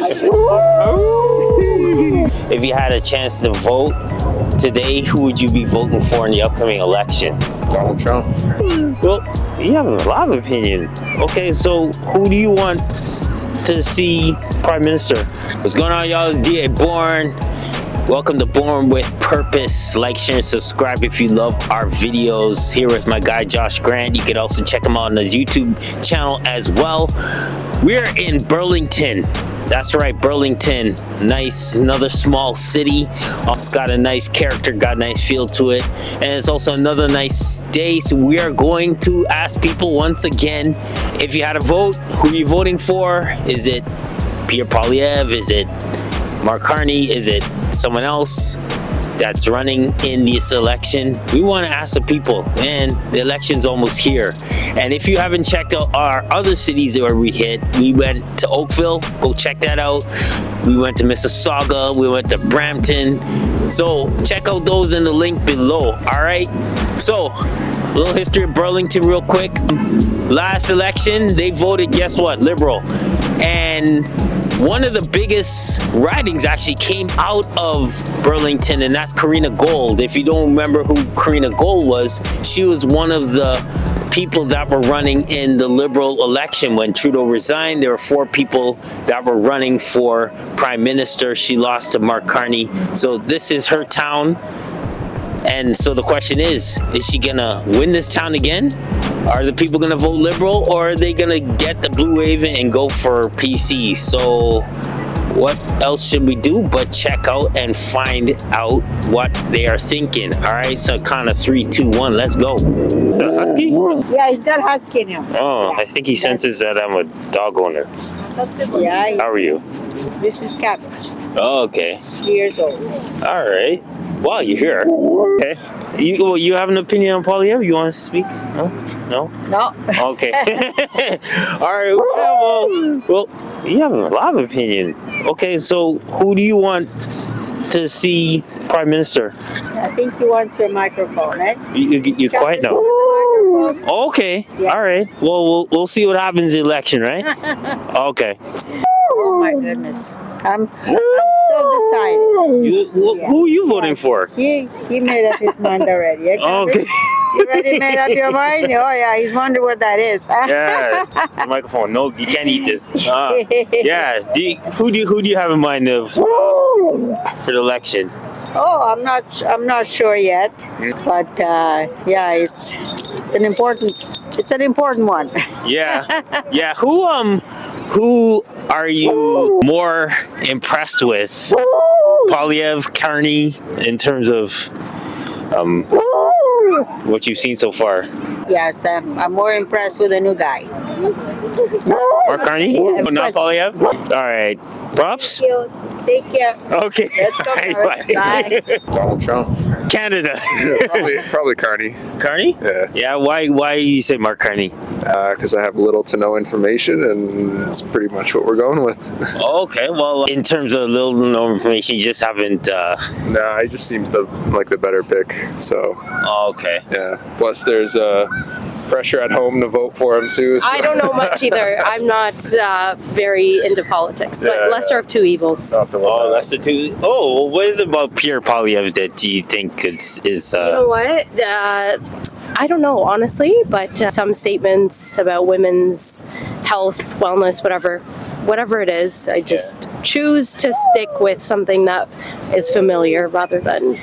If you had a chance to vote today, who would you be voting for in the upcoming election? Donald Trump. Well, you have a lot of opinion. Okay, so who do you want to see Prime Minister? What's going on, y'all? It's DA Bourne. Welcome to Bourne with Purpose. Like, share, and subscribe if you love our videos. Here with my guy Josh Grant. You can also check him out on his YouTube channel as well. We're in Burlington. That's right, Burlington. Nice, another small city. It's got a nice character, got a nice feel to it. And it's also another nice day. So we are going to ask people once again, if you had a vote, who are you voting for? Is it Pierre Poilievre? Is it Mark Carney? Is it someone else that's running in this election? We want to ask the people, and the election's almost here. And if you haven't checked out our other cities where we hit, we went to Oakville, go check that out. We went to Mississauga, we went to Brampton. So check out those in the link below, all right? So, a little history of Burlington real quick. Last election, they voted, guess what, Liberal. And one of the biggest ridings actually came out of Burlington, and that's Karina Gold. If you don't remember who Karina Gold was, she was one of the people that were running in the Liberal election. When Trudeau resigned, there were 4 people that were running for Prime Minister. She lost to Mark Carney. So this is her town. And so the question is she gonna win this town again? Are the people gonna vote Liberal, or are they gonna get the blue wave and go for PC? So what else should we do but check out and find out what they are thinking? All right, so kind of 3, 2, 1, let's go. Is that a husky? Yeah, he's got husky in him. Oh, I think he senses that I'm a dog owner. Yeah. How are you? This is Cabbage. Oh, okay. 3 years old. All right. Wow, you're here. Okay. You have an opinion on Poilievre? You want to speak? No? No? No. Okay. All right. Well, you have a lot of opinion. Okay, so who do you want to see Prime Minister? I think he wants your microphone, right? You're quiet now. Okay. Yeah. All right. Well, we'll see what happens in the election, right? Okay. Oh my goodness. I'm so decided. Who are you voting for? He made up his mind already. Okay. You already made up your mind? Oh yeah, he's wondering what that is. Yeah, the microphone. No, you can't eat this. Yeah. Who do you have in mind of for the election? Oh, I'm not sure yet, but yeah, it's an important one. Yeah, yeah. Who are you more impressed with? Poilievre, Carney, in terms of what you've seen so far? Yes, I'm more impressed with the new guy. Mark Carney? Yeah, not Poilievre? All right. Props? Thank you. Take care. Okay. Let's go. Bye. Donald Trump. Canada. Probably Carney. Carney? Yeah. Yeah. Why you say Mark Carney? Because I have little to no information, and it's pretty much what we're going with. Okay. Well, in terms of little to no information, you just haven't. No, he just seems like the better pick. So. Okay. Yeah. Plus, there's pressure at home to vote for him too. So. I don't know much either. I'm not very into politics, but lesser of two evils. Oh, lesser two. Oh, what is it about Pierre Poilievre that you think is? You know what? I don't know, honestly, but some statements about women's health, wellness, whatever it is, I just choose to stick with something that is familiar rather than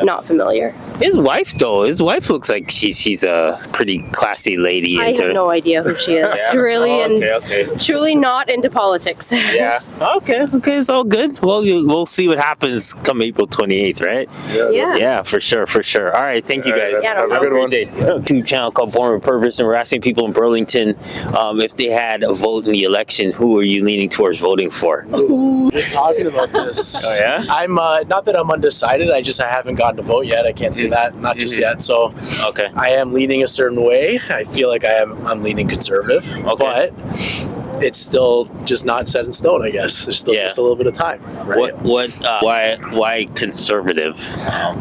not familiar. His wife looks like she's a pretty classy lady. I have no idea who she is, really, and truly not into politics. Yeah. Okay, it's all good. Well, we'll see what happens come April 28th, right? Yeah. Yeah, for sure. All right, thank you guys. Have a good one. YouTube channel called Bourne with Purpose, and we're asking people in Burlington if they had a vote in the election, who are you leaning towards voting for? Just talking about this. Oh yeah? I'm not that I'm undecided. I haven't gotten to vote yet. I can't say that, not just yet. So okay, I am leaning a certain way. I feel like I'm leaning conservative. Okay. But it's still just not set in stone, I guess. There's still just a little bit of time, right? Why conservative?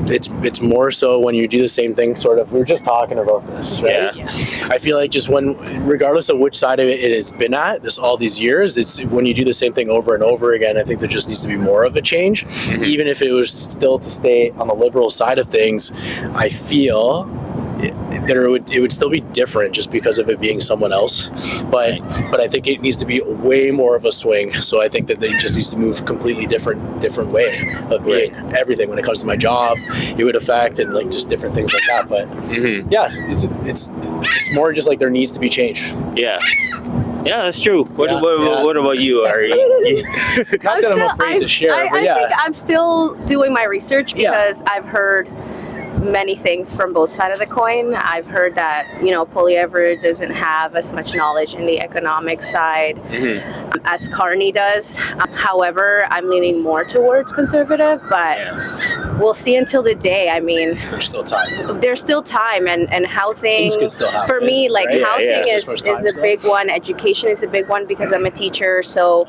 It's more so when you do the same thing, sort of. We were just talking about this, right? Yeah. I feel like just regardless of which side of it has been at all these years, it's when you do the same thing over and over again. I think there just needs to be more of a change, even if it was still to stay on the liberal side of things. I feel it would still be different just because of it being someone else, but I think it needs to be way more of a swing. So I think that it just needs to move completely different way of being everything. When it comes to my job, it would affect, and like just different things like that. But yeah, it's more just like there needs to be change. Yeah, that's true. What about you, Ari? Not that I'm afraid to share, I but yeah. think I'm still doing my research because I've heard many things from both sides of the coin. I've heard that, Poilievre doesn't have as much knowledge in the economic side as Carney does. However, I'm leaning more towards conservative, but we'll see until the day. I mean, There's still time. there's still time, and housing, Things could still happen, for me, like right? housing Yeah. is a big one. Education is a big one because I'm a teacher. So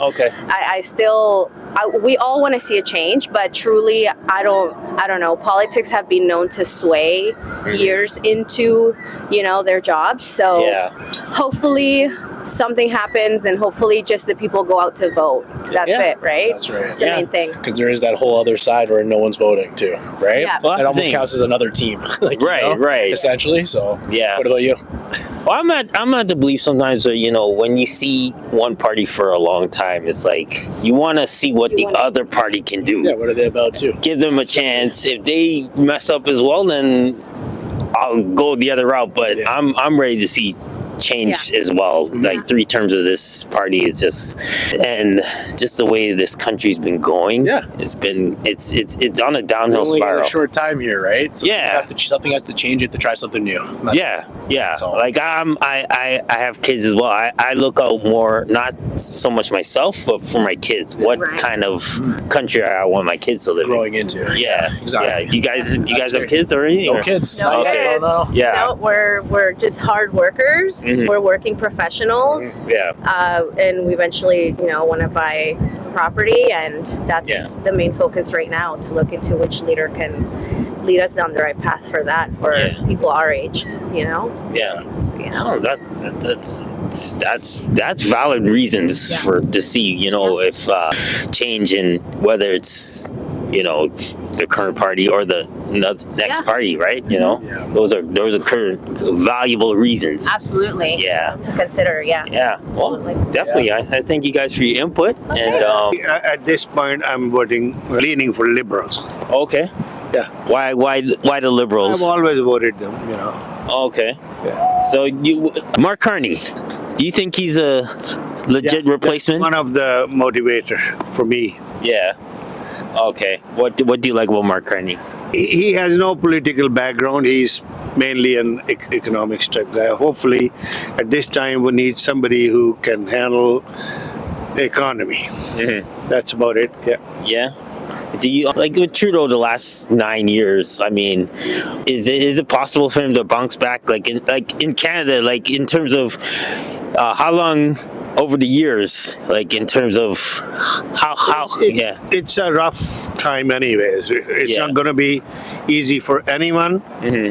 we all want to see a change, but truly, I don't know. Politics have been known to sway years into, their jobs. So hopefully something happens, and hopefully just the people go out to vote. That's it, right? That's right. It's the main thing. Because there is that whole other side where no one's voting too, right? Yeah. Well, that's That the almost thing. counts as another team. Like, Right. Essentially. So Yeah. What about you? Well, I'm at the belief sometimes that, when you see one party for a long time, it's like you want to see what the other party can do. Yeah, what are they about too? Give them a chance. If they mess up as well, then I'll go the other route. But I'm ready to see change as well. Like 3 terms of this party is just the way this country's been going. It's on a downhill Only spiral. in a short time here, right? Something has to change. You have to try something new. So. Like I have kids as well. I look out more, not so much myself, but for my kids. What kind of country I want my kids to live growing into? Yeah, exactly. Yeah. You guys have kids or anything? No kids. No kids. Yeah. No, we're just hard workers. We're working professionals. And we eventually, want to buy property, and that's the main focus right now, to look into which leader can lead us down the right path for that, for people our age, Yeah. So, Oh, that's valid reasons to see, if change in whether it's the current party or the next party, right? Those are current valuable reasons. absolutely. Yeah. To consider. Yeah. Well, definitely. I thank you guys for your input. And At this point, I'm leaning for liberals. okay. Yeah. Why the liberals? I've always voted them, Okay. Yeah. So Mark Carney, do you think he's a legit replacement? One of the motivators for me. Yeah. Okay. What do you like about Mark Carney? He has no political background. He's mainly an economics type guy. Hopefully, at this time, we need somebody who can handle the economy. That's about it. Yeah. Yeah. Do you like with Trudeau the last 9 years? I mean, is it possible for him to bounce back like in Canada, like in terms of how long over the years, like in terms of how It's a rough time anyways. It's not going to be easy for anyone.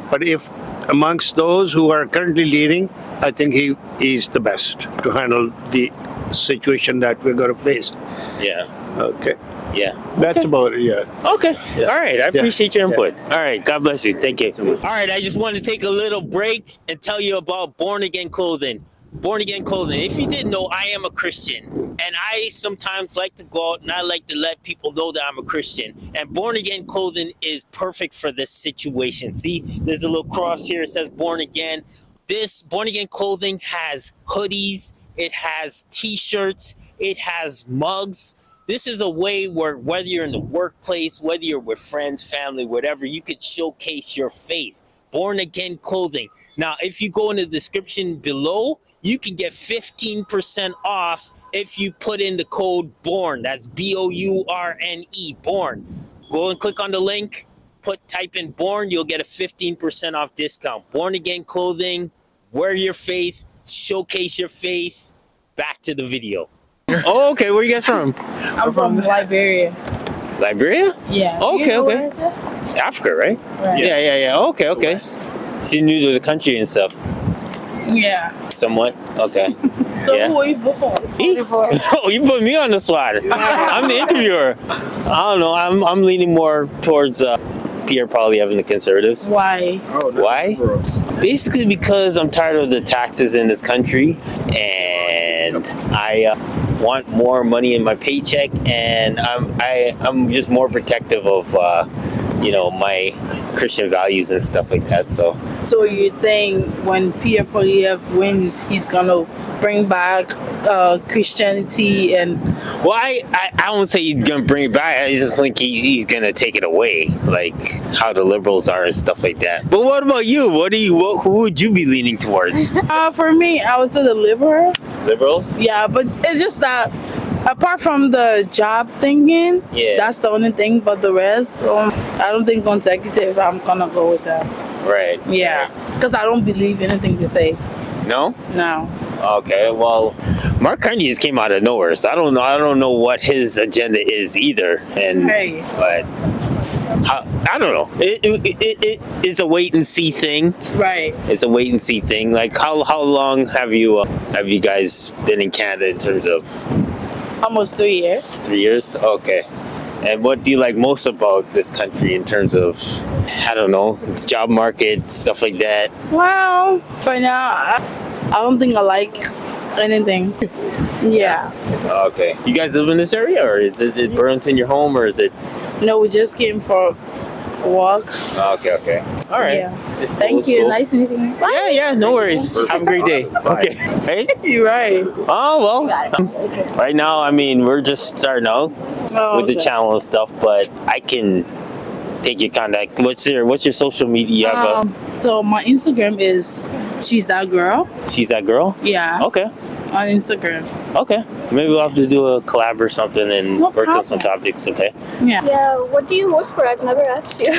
But if amongst those who are currently leading, I think he's the best to handle the situation that we're going to face. Yeah. Okay. Yeah. That's about it. Yeah. Okay. Yeah. All right. I appreciate your input. Yeah. All right. God bless you. Thank you. All right. I just wanted to take a little break and tell you about Born Again Clothing. Born Again Clothing. If you didn't know, I am a Christian, and I sometimes like to go out and I like to let people know that I'm a Christian. And Born Again Clothing is perfect for this situation. See, there's a little cross here. It says Born Again. This Born Again Clothing has hoodies. It has T-shirts. It has mugs. This is a way where whether you're in the workplace, whether you're with friends, family, whatever, you could showcase your faith. Born Again Clothing. Now, if you go in the description below, you can get 15% off if you put in the code BOURNE. That's BOURNE, BOURNE. Go and click on the link, type in BOURNE, you'll get a 15% off discount. Born Again Clothing, wear your faith, showcase your faith. back to the video. Oh, okay. Where you guys from? I'm from Liberia. Liberia? Yeah. Okay, You know okay. where is it? Africa, right? Right. Yeah. Okay, okay. She's new to the country and stuff. Yeah. Somewhat. Okay. So Yeah. who are you vote for? Me? Oh, you put me on the spot. I'm the interviewer. I don't know. I'm leaning more towards Pierre probably having the conservatives. Why? Why? Basically because I'm tired of the taxes in this country, and I want more money in my paycheck, and I'm just more protective of my Christian values and stuff like that. So You think when Pierre Poilievre wins, he's gonna bring back Christianity and well, I won't say he's gonna bring it back. I just think he's gonna take it away, like how the liberals are and stuff like that. But what about you? Who would you be leaning towards? for me, I would say the liberals. Liberals? Yeah, but it's just that apart from the job thinking, that's the only thing. But the rest, I don't think consecutive. I'm gonna go with that. Right. Yeah, because I don't believe anything they say. No? No. Okay, well, Mark Carney just came out of nowhere, so I don't know what his agenda is either, but I don't know. It's a wait and see thing. Right. It's a wait and see thing. Like how long have you guys been in Canada in terms of? Almost 3 years. 3 years. Okay. And what do you like most about this country in terms of, I don't know, its job market, stuff like that? Well, for now, I don't think I like anything. Yeah. Okay. You guys live in this area, or is Burlington your home, or is it? No, we just came for a walk. Okay. All right. Yeah. It's cool, Thank it's you. cool. Nice meeting you. Bye. Yeah, no worries. Have a great day. Okay. Hey? You're right. Oh, well. Right now, I mean, we're just starting out with the channel and stuff, but I can take your contact. What's your social media? So my Instagram is She's That Girl. She's That Girl? Yeah. Okay. On Instagram. Okay. Maybe we'll have to do a collab or something and work on some topics, okay? Yeah. Yeah, what do you vote for? I've never asked you.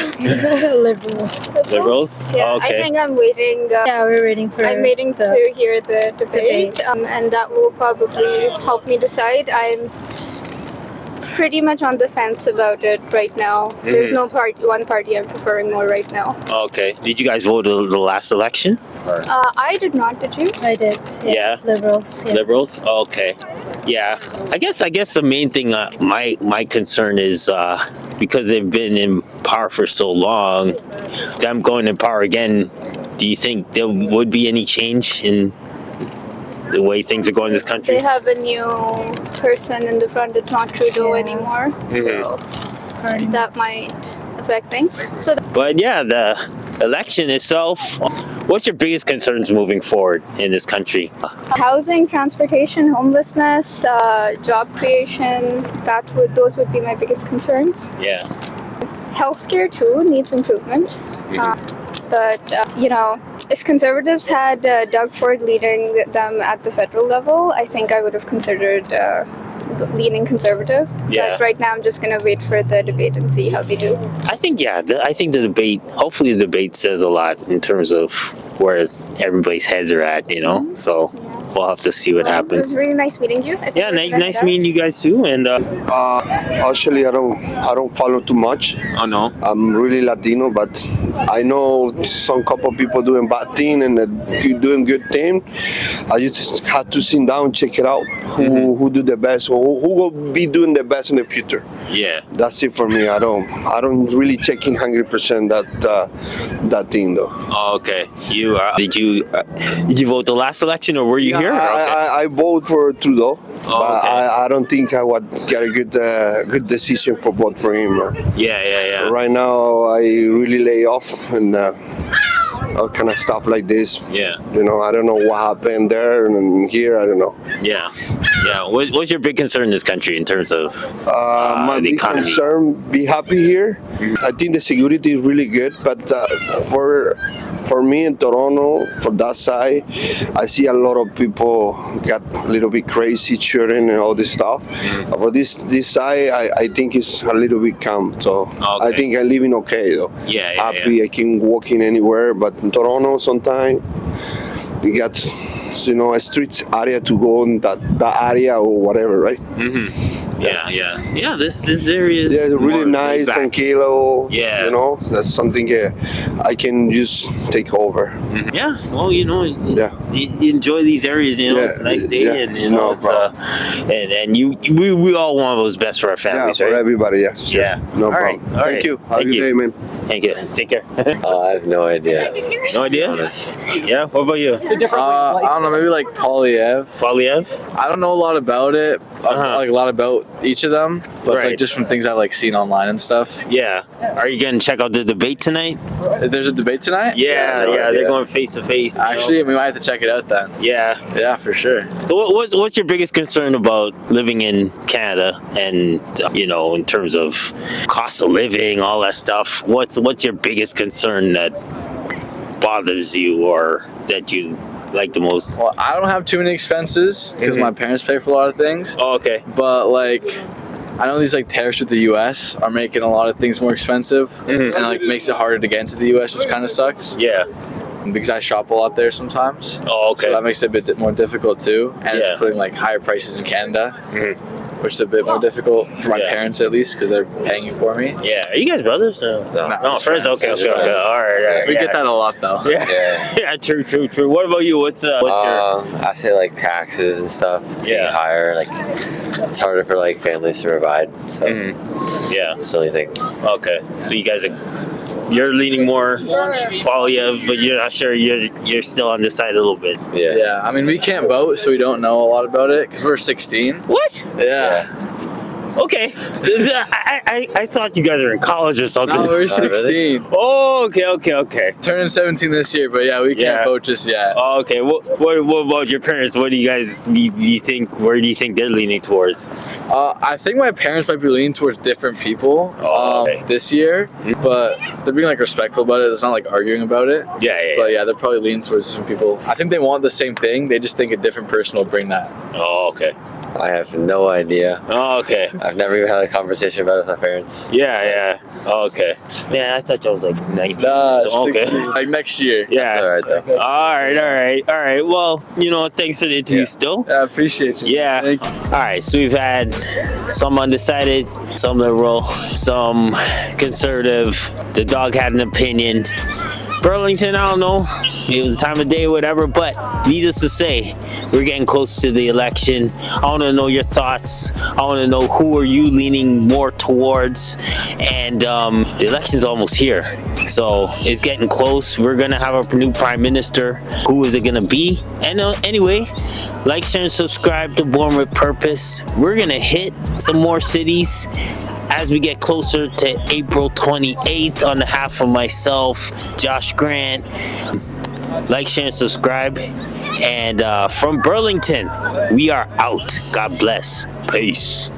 Liberals. Liberals? Yeah, Okay. I think I'm waiting. Yeah, we're waiting for. I'm waiting to hear the debate, and that will probably help me decide. I'm pretty much on the fence about it right now. There's no one party I'm preferring more right now. Okay. Did you guys vote the last election? I did not, did you? I did. Yeah. Liberals. Yeah. Liberals? Okay. Yeah. I guess the main thing, my concern is because they've been in power for so long, them going in power again, do you think there would be any change in the way things are going in this country? They have a new person in the front. It's not Trudeau anymore. So that might affect things. But yeah, the election itself, what's your biggest concerns moving forward in this country? Housing, transportation, homelessness, job creation, those would be my biggest concerns. Yeah. Healthcare too needs improvement. But if conservatives had Doug Ford leading them at the federal level, I think I would have considered leaning conservative. Yeah. But right now I'm just going to wait for the debate and see how they do. I think, I think the debate, hopefully the debate says a lot in terms of where everybody's heads are at, so we'll have to see what It happens. was really nice meeting you. Yeah, nice meeting you guys too. And Actually, I don't follow too much. oh no, I'm really Latino, but I know some couple people doing bad thing and doing good thing. I just had to sit down, check it out. Who do the best, or who will be doing the best in the future. yeah. That's it for me. I don't really check in 100% that thing though. Oh, okay. Did you vote the last election, or were you here? I vote for Trudeau, but okay. I don't think I would get a good decision for vote for him. Yeah. Right now, I really lay off and all kind of stuff like this. Yeah. I don't know what happened there and here. I don't know. Yeah. What's your big concern in this country in terms of My the big economy? concern, be happy here. I think the security is really good, but for me in Toronto, for that side, I see a lot of people got a little bit crazy shooting and all this stuff. For this side, I think it's a little bit calm. So I think I'm living okay though. Yeah. Happy, I can walk in anywhere, but in Toronto sometimes you got a street area to go in that area or whatever, right? Yeah. This area is Yeah, it's really more nice, laid back. tranquilo. Yeah. That's something I can just take over. Yeah, well, you enjoy these areas. It's a nice day, and no it's and we all want what's best for our Yeah, families, for right? everybody. Yeah, sure. Yeah. No All problem. right, all right. Thank you. Have a Thank good you. day, man. Thank you. Take care. I have no idea. No idea? Yeah. What about you? I don't know. Maybe like Polyev. Polyev? I don't know a lot about it. Like a lot about each of them, but Right. like just from things I've like seen online and stuff. Yeah. Are you gonna check out the debate tonight? There's a debate tonight. Yeah. No They're idea. going face to face. Actually, we might have to check it out then. Yeah. Yeah, for sure. So what's your biggest concern about living in Canada, and in terms of cost of living, all that stuff? What's your biggest concern that bothers you or that you like the most? Well, I don't have too many expenses because my parents pay for a lot of things. Oh, okay. But like, I know these like tariffs with the U.S. are making a lot of things more expensive, and like makes it harder to get into the U.S., which kind of sucks. Yeah. Because I shop a lot there sometimes. Oh, okay. So that makes it a bit more difficult too, and Yeah. it's putting like higher prices in Canada, which is a bit more difficult for my Yeah. parents at least because they're paying it for me. Yeah. Are you guys brothers? No, just friends. friends. Okay. Just All friends. right. We yeah. get that a lot though. Yeah. Yeah. True. What about you? What's your? I say like taxes and stuff. It's getting higher. Like it's harder for like families to provide. So Yeah. that's the only thing. Okay. So you guys you're leaning more Polyev, but you're not sure. You're still undecided a little bit. Yeah. Yeah, I mean we can't vote, so we don't know a lot about it because we're 16. What? Yeah. Okay. I thought you guys were in college or something. No, we're 16. Oh, okay. Turning 17 this year, but yeah, we can't vote just yet. Oh, okay. What about your parents? What do you think? Where do you think they're leaning towards? I think my parents might be leaning towards different people this year, but they're being like respectful about it. It's not like arguing about it. Yeah. But yeah, they're probably leaning towards different people. I think they want the same thing. They just think a different person will bring that. Oh, okay. I have no idea. Oh, okay. I've never even had a conversation about it with my parents. Yeah. Oh, okay. Man, I thought I was like 19. Nah, Okay. 16, like next year. Yeah. That's all right though. All right. Well, thanks for the interview still. Yeah, I appreciate you. Yeah. Thank you. All right. So we've had some undecided, some liberal, some conservative. The dog had an opinion. Burlington, I don't know. It was a time of day, whatever. But needless to say, we're getting close to the election. I want to know your thoughts. I want to know who are you leaning more towards. And the election's almost here. So it's getting close. We're going to have a new prime minister. Who is it going to be? And anyway, like, share, and subscribe to Bourne with Purpose. We're going to hit some more cities as we get closer to April 28th. On behalf of myself, Josh Grant, like, share, and subscribe. And from Burlington, we are out. God bless. Peace.